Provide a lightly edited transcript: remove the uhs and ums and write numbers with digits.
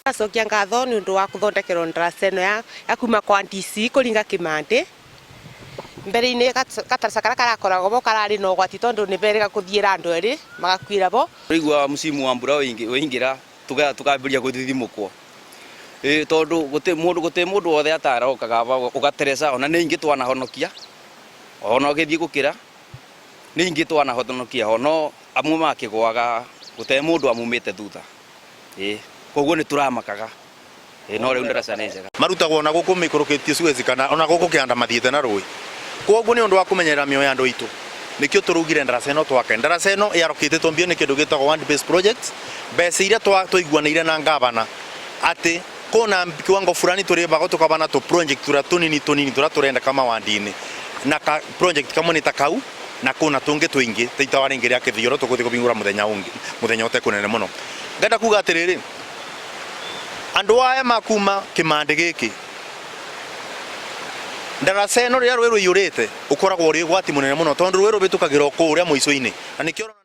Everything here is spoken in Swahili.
Acokia ngatho ni undu wa kuthondekerwo ndarasa ino ya kuma kwa DC kuringa Kimande. Mbere-ini gataraca karia karakoragwo bo karari na ugwati tondu ni berega kuthiira andu eri magakwira bo. Rigwa musimu wa mbura wingira tukambiria guthithimukwo. Tondu guti mundu wothe atarokaga ugateresa ona ni ingi twanahonokia. Ona ugithii gukira ni ingi twanahonokia ono amwe makigwaga gute mundu amumite thutha. Koguo ni turamakaga. No riu ndarasa ni njega. Marutagwo na guku mikurukitie Suez kana ona guku kianda mathiete na rui. Koguo ni undu wa kumenyera mioyo ya andu itu. Nikio turugire ndarasa ino twake. Ndarasa ino yarokite tombio ni kindu gitagwo one based projects. Besa iria twaiguanire na ngabana ati kona kiwango fulani turibaga tukabana to project tunini turenda kama wandini. Na project kama ni takau na kuna tunge twingi taitawaringiria kithiyoro tukuthi kubingura muthenya utekunene muno. Ngenda kuga atiriri andu aya makuma Kimande giki ndarasa ino ria rwi ruyurite ukoragwo ri gwati munene muno tondu rwi rubitukagira ku uria muico-ini na nikio